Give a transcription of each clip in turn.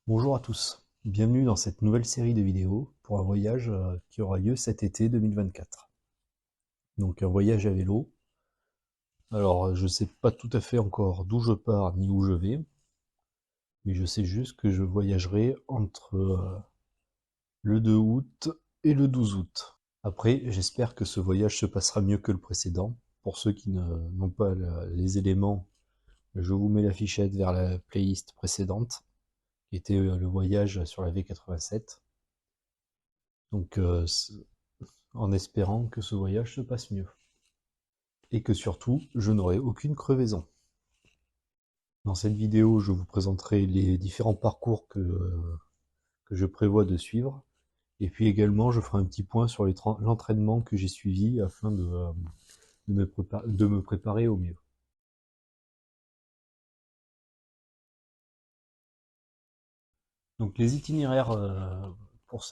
Bonjour à tous, bienvenue dans cette nouvelle série de vidéos pour un voyage qui aura lieu cet été 2024. Donc un voyage à vélo. Alors je sais pas tout à fait encore d'où je pars ni où je vais, mais je sais juste que je voyagerai entre le 2 août et le 12 août. Après, j'espère que ce voyage se passera mieux que le précédent. Pour ceux qui n'ont pas les éléments, je vous mets la fichette vers la playlist précédente, qui était le voyage sur la V87. Donc en espérant que ce voyage se passe mieux. Et que surtout, je n'aurai aucune crevaison. Dans cette vidéo, je vous présenterai les différents parcours que je prévois de suivre. Et puis également, je ferai un petit point sur l'entraînement que j'ai suivi afin de me préparer au mieux. Donc les itinéraires pour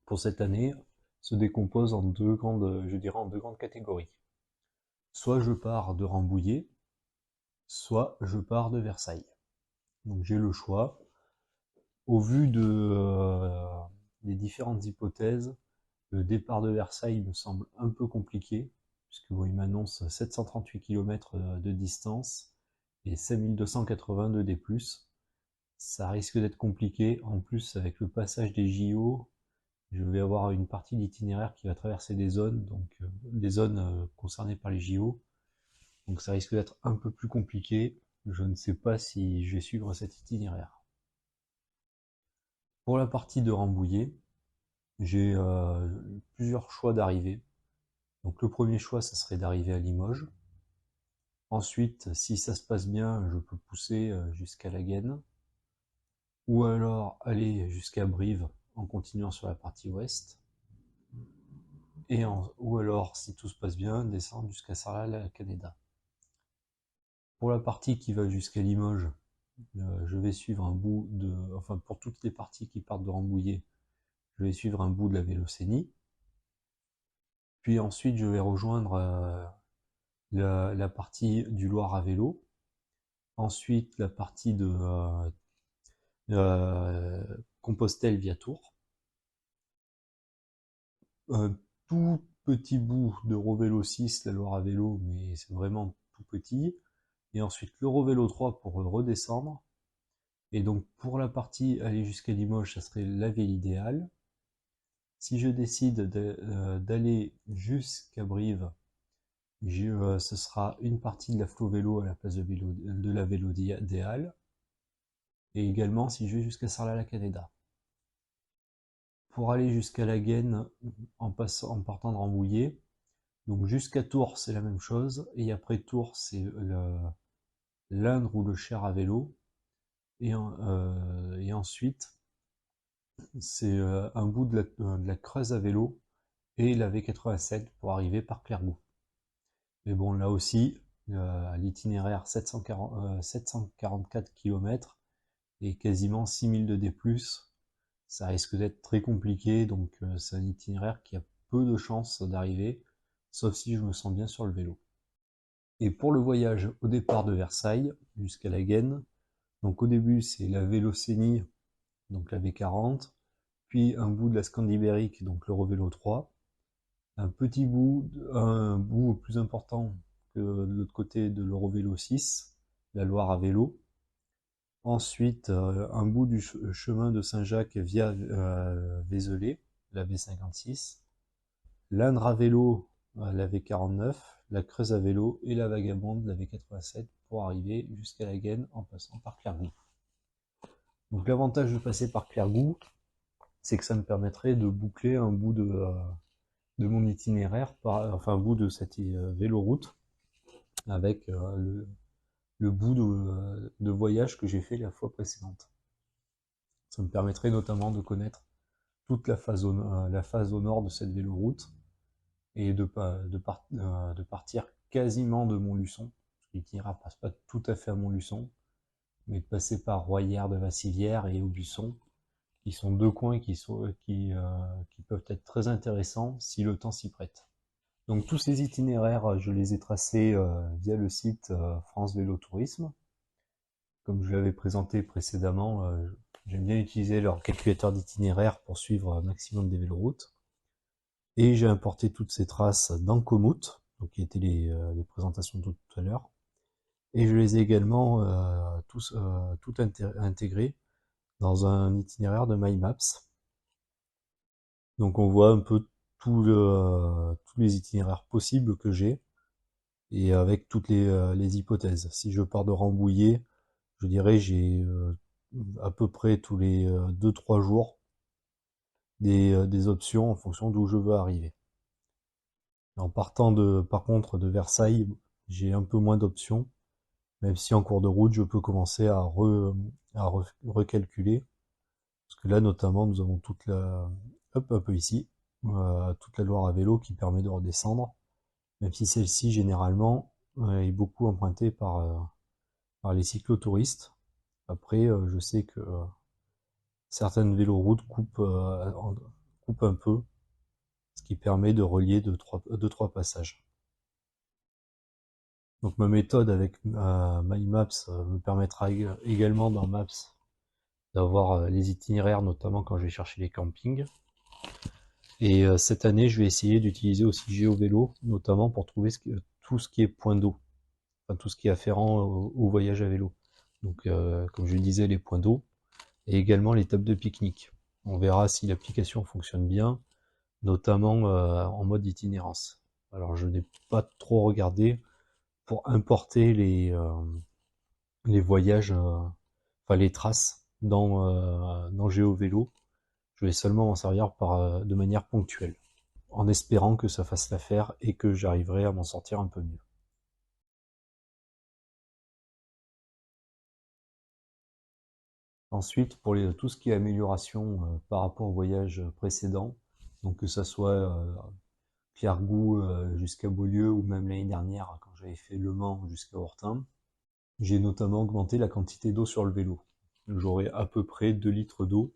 pour cette année se décomposent en deux grandes, je dirais en deux grandes catégories. Soit je pars de Rambouillet, soit je pars de Versailles. Donc j'ai le choix. Au vu des différentes hypothèses, le départ de Versailles me semble un peu compliqué, puisque bon, il m'annonce 738 km de distance et 5280 de D+. Ça risque d'être compliqué. En plus, avec le passage des JO, je vais avoir une partie d'itinéraire qui va traverser des zones, donc des zones concernées par les JO. Donc ça risque d'être un peu plus compliqué. Je ne sais pas si je vais suivre cet itinéraire. Pour la partie de Rambouillet, j'ai plusieurs choix d'arrivée. Donc le premier choix, ça serait d'arriver à Limoges. Ensuite, si ça se passe bien, je peux pousser jusqu'à La Gaine. Ou alors aller jusqu'à Brive en continuant sur la partie ouest. Ou alors, si tout se passe bien, descendre jusqu'à Sarlat-la-Canéda. Pour la partie qui va jusqu'à Limoges, je vais suivre un bout de... Enfin, pour toutes les parties qui partent de Rambouillet, je vais suivre un bout de la Vélocénie. Puis ensuite, je vais rejoindre la partie du Loir à vélo. Ensuite, la partie de Compostelle via Tours. Un tout petit bout de Rovélo 6, la Loire à vélo, mais c'est vraiment tout petit. Et ensuite, le Rovélo 3 pour redescendre. Et donc, pour la partie aller jusqu'à Limoges, ça serait la ville idéale. Si je décide d'aller jusqu'à Brive, ce sera une partie de la Flo Vélo à la place de la Vélo idéale. Et également si je vais jusqu'à Sarlat-la-Canéda. Pour aller jusqu'à la Gaine en partant de Rambouillet, donc jusqu'à Tours c'est la même chose, et après Tours c'est l'Indre ou le Cher à vélo, et ensuite c'est un bout de la Creuse à vélo et la V87 pour arriver par Clairgouth. Mais bon, là aussi, l'itinéraire 744 km et quasiment 6000 de D+, ça risque d'être très compliqué, donc c'est un itinéraire qui a peu de chances d'arriver, sauf si je me sens bien sur le vélo. Et pour le voyage au départ de Versailles jusqu'à la Gaine, donc au début c'est la Vélocénie, donc la V40, puis un bout de la Scandibérique, donc l'Eurovélo 3, un bout plus important que de l'autre côté de l'Eurovélo 6, la Loire à vélo. Ensuite, un bout du chemin de Saint-Jacques via Vézelay, la V56, l'Indre à vélo, la V49, la Creuse à vélo et la Vagabonde, la V87, pour arriver jusqu'à la Gaine en passant par Clairgouth. Donc l'avantage de passer par Clairgouth, c'est que ça me permettrait de boucler un bout de mon itinéraire, enfin un bout de cette véloroute, avec le bout de voyage que j'ai fait la fois précédente. Ça me permettrait notamment de connaître toute la phase au nord de cette véloroute et de partir quasiment de Montluçon. L'itinéraire passe pas tout à fait à Montluçon, mais de passer par Royères de Vassivière et Aubusson, qui sont deux coins qui peuvent être très intéressants si le temps s'y prête. Donc tous ces itinéraires, je les ai tracés via le site France Vélo Tourisme, comme je l'avais présenté précédemment, j'aime bien utiliser leur calculateur d'itinéraire pour suivre un maximum des véloroutes. Et j'ai importé toutes ces traces dans Komoot, donc qui étaient les présentations de tout à l'heure. Et je les ai également toutes intégrées dans un itinéraire de MyMaps. Donc on voit un peu tous les itinéraires possibles que j'ai et avec toutes les hypothèses. Si je pars de Rambouillet, je dirais j'ai à peu près tous les 2-3 jours des options en fonction d'où je veux arriver. En partant par contre de Versailles, j'ai un peu moins d'options, même si en cours de route je peux commencer à recalculer. Parce que là notamment nous avons hop, un peu ici, toute la Loire à vélo qui permet de redescendre, même si celle-ci généralement est beaucoup empruntée par les cyclotouristes. Après, je sais que certaines véloroutes coupent un peu, ce qui permet de relier deux, trois passages. Donc ma méthode avec MyMaps me permettra également dans Maps d'avoir les itinéraires, notamment quand je vais chercher les campings. Et cette année, je vais essayer d'utiliser aussi GeoVélo, notamment pour trouver tout ce qui est point d'eau, enfin tout ce qui est afférent au voyage à vélo. Donc, comme je le disais, les points d'eau et également les tables de pique-nique. On verra si l'application fonctionne bien, notamment en mode itinérance. Alors, je n'ai pas trop regardé pour importer les voyages, enfin les traces dans GeoVélo. Je vais seulement m'en servir de manière ponctuelle, en espérant que ça fasse l'affaire et que j'arriverai à m'en sortir un peu mieux. Ensuite, pour tout ce qui est amélioration par rapport au voyage précédent, donc que ça soit Clairgou jusqu'à Beaulieu ou même l'année dernière quand j'avais fait Le Mans jusqu'à Ortain, j'ai notamment augmenté la quantité d'eau sur le vélo. J'aurai à peu près 2 litres d'eau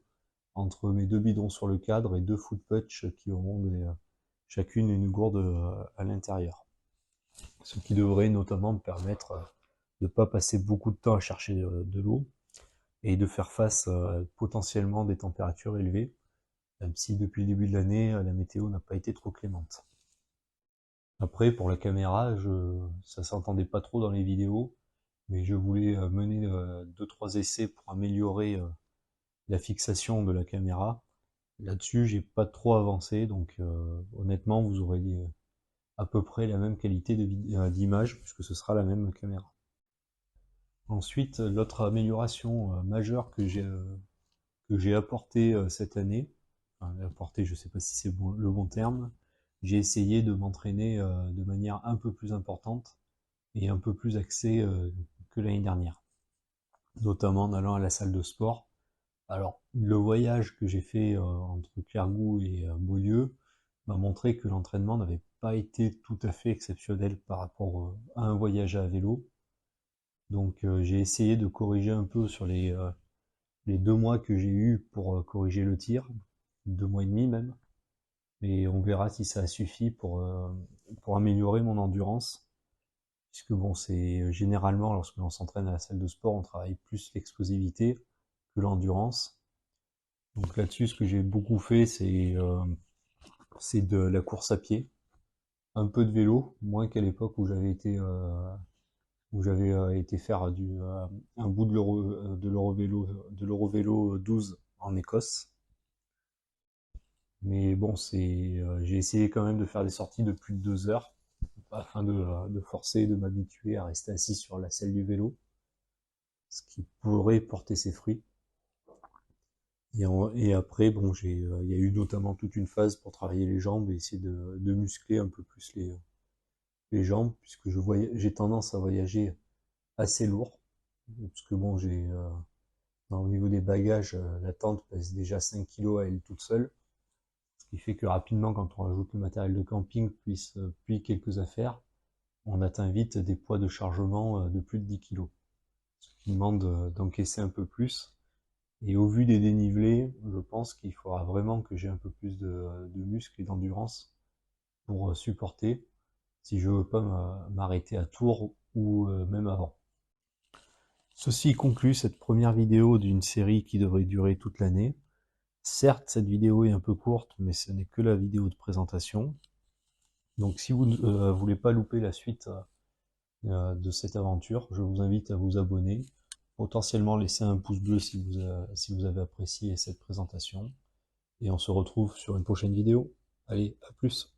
entre mes deux bidons sur le cadre et deux foot putsch qui auront chacune une gourde à l'intérieur. Ce qui devrait notamment me permettre de ne pas passer beaucoup de temps à chercher de l'eau et de faire face potentiellement des températures élevées, même si depuis le début de l'année, la météo n'a pas été trop clémente. Après, pour la caméra, ça s'entendait pas trop dans les vidéos, mais je voulais mener 2-3 essais pour améliorer la fixation de la caméra. Là-dessus, j'ai pas trop avancé, donc honnêtement, vous aurez à peu près la même qualité d'image, puisque ce sera la même caméra. Ensuite, l'autre amélioration majeure que j'ai apportée cette année, enfin apportée, je sais pas si c'est le bon terme, j'ai essayé de m'entraîner de manière un peu plus importante et un peu plus axée que l'année dernière, notamment en allant à la salle de sport. Alors, le voyage que j'ai fait entre Clairgou et Beaulieu m'a montré que l'entraînement n'avait pas été tout à fait exceptionnel par rapport à un voyage à vélo. Donc j'ai essayé de corriger un peu sur les 2 mois que j'ai eu pour corriger le tir, 2 mois et demi même. Mais on verra si ça suffit pour améliorer mon endurance. Puisque bon, c'est généralement lorsque l'on s'entraîne à la salle de sport, on travaille plus l'explosivité que l'endurance. Donc là-dessus, ce que j'ai beaucoup fait, c'est de la course à pied, un peu de vélo, moins qu'à l'époque où j'avais été faire un bout de l'Eurovélo 12 en Écosse. Mais bon, j'ai essayé quand même de faire des sorties de plus de 2 heures afin de forcer, de m'habituer à rester assis sur la selle du vélo, ce qui pourrait porter ses fruits. Et après, bon, il y a eu notamment toute une phase pour travailler les jambes et essayer de muscler un peu plus les jambes, puisque j'ai tendance à voyager assez lourd, parce que bon, au niveau des bagages, la tente pèse déjà 5 kilos à elle toute seule, ce qui fait que rapidement, quand on rajoute le matériel de camping, puis quelques affaires, on atteint vite des poids de chargement de plus de 10 kilos, ce qui demande d'encaisser un peu plus. Et au vu des dénivelés, je pense qu'il faudra vraiment que j'ai un peu plus de muscles et d'endurance pour supporter si je veux pas m'arrêter à Tours ou même avant. Ceci conclut cette première vidéo d'une série qui devrait durer toute l'année. Certes, cette vidéo est un peu courte, mais ce n'est que la vidéo de présentation. Donc si vous ne voulez pas louper la suite de cette aventure, je vous invite à vous abonner, potentiellement laisser un pouce bleu si vous avez apprécié cette présentation, et on se retrouve sur une prochaine vidéo. Allez, à plus!